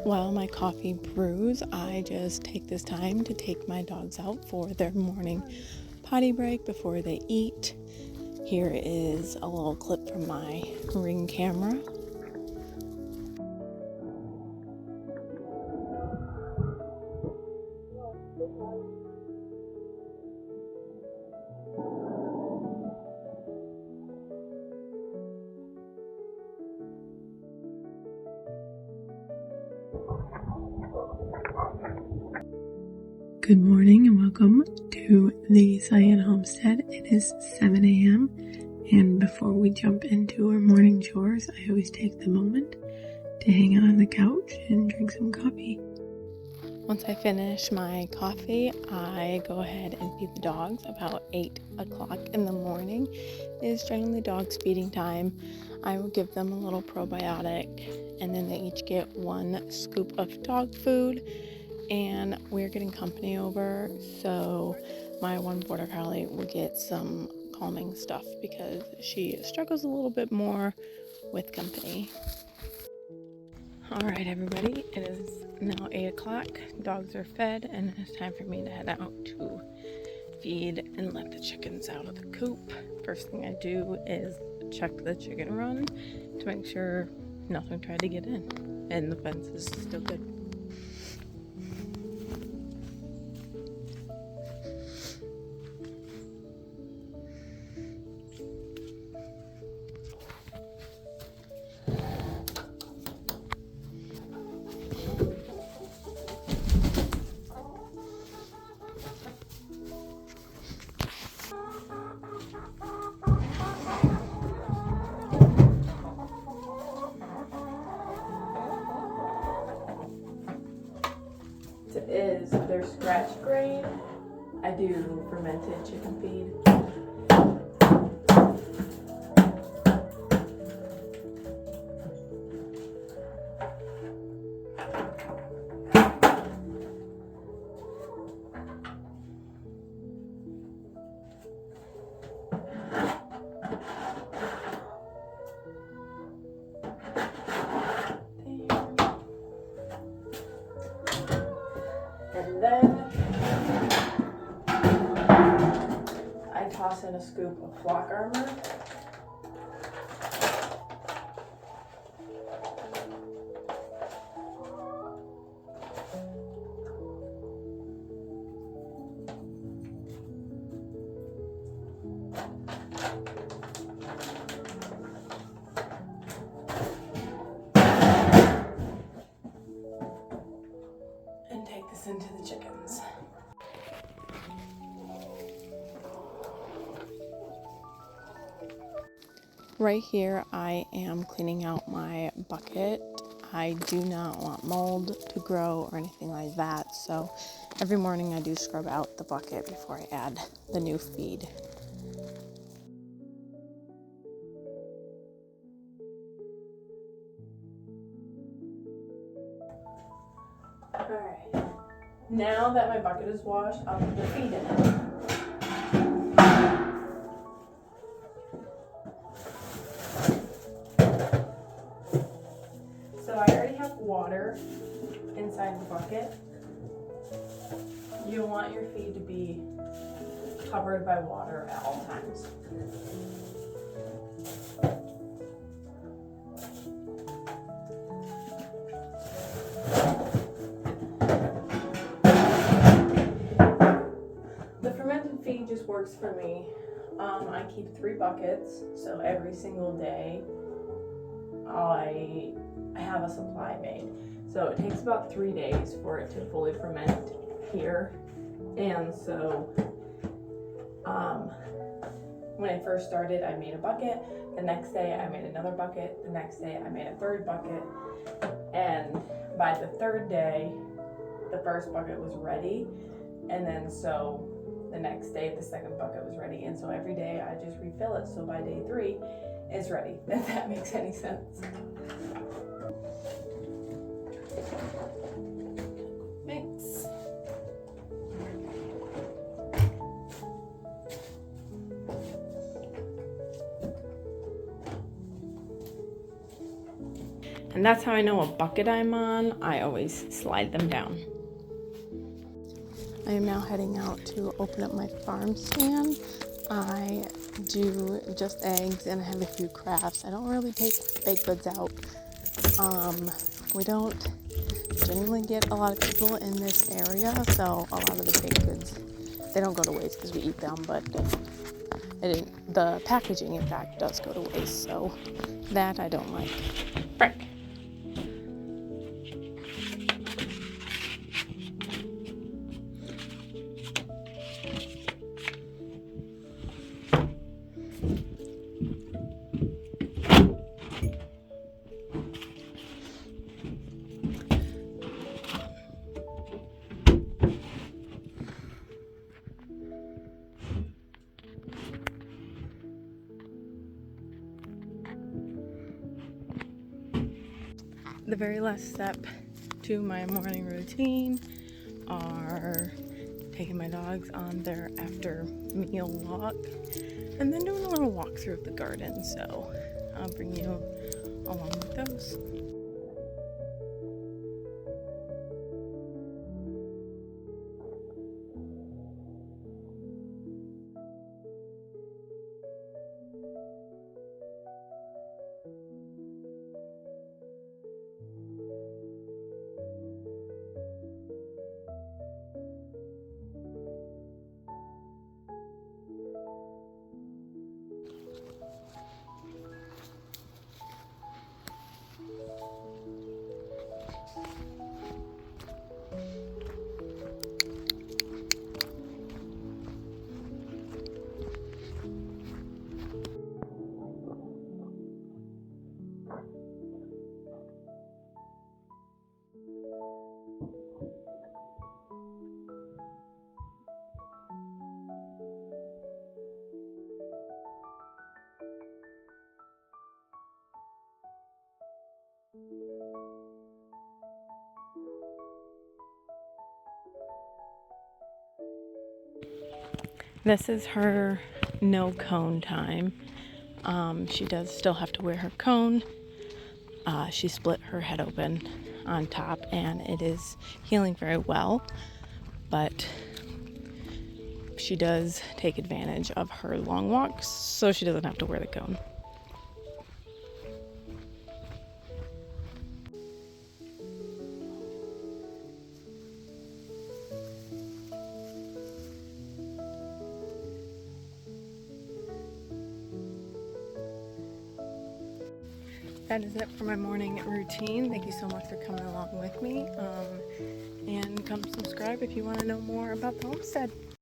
While my coffee brews, I just take this time to take my dogs out for their morning potty break before they eat. Here is a little clip from my Ring camera. Good morning and welcome to the Cyan Homestead. It is 7 a.m. and before we jump into our morning chores, I always take the moment to hang out on the couch and drink some coffee. Once I finish my coffee, I go ahead and feed the dogs. About 8 o'clock in the morning is generally dogs feeding time. I will give them a little probiotic and then they each get 1 scoop of dog food. And we're getting company over, so my one border collie will get some calming stuff because she struggles a little bit more with company. Alright everybody, it is now 8 o'clock, dogs are fed, and it's time for me to head out to feed and let the chickens out of the coop. First thing I do is check the chicken run to make sure nothing tried to get in and the fence is still good. Is their scratch grain. I do fermented chicken feed. And then I toss in a scoop of flock armor. And take this into the chickens. Right here, I am cleaning out my bucket. I do not want mold to grow or anything like that, so every morning I do scrub out the bucket before I add the new feed. Alright, now that my bucket is washed, I'll put the feed in it. So I already have water inside the bucket. You want your feed to be covered by water at all times. The fermented feed just works for me. I keep 3 buckets, so every single day I have a supply made. So it takes about 3 days for it to fully ferment here. And so when I first started, I made a bucket. The next day I made another bucket. The next day I made a 3rd bucket. And by the 3rd day, the 1st bucket was ready. And then so the next day the 2nd bucket was ready. And so every day I just refill it. So by day 3, it's ready, if that makes any sense. Mix. And that's how I know what bucket I'm on. I always slide them down. I am now heading out to open up my farm stand. I do just eggs and I have a few crafts. I don't really take baked goods out. We don't generally get a lot of people in this area, so a lot of the baked goods, they don't go to waste because we eat them, but the packaging in fact does go to waste, so that I don't like. Frick. The very last step to my morning routine are taking my dogs on their after meal walk and then doing a little walkthrough of the garden, so I'll bring you along with those. This is her no cone time. She does still have to wear her cone. She split her head open on top and it is healing very well, but she does take advantage of her long walks so she doesn't have to wear the cone. That is it for my morning routine. Thank you so much for coming along with me. And come subscribe if you want to know more about the homestead.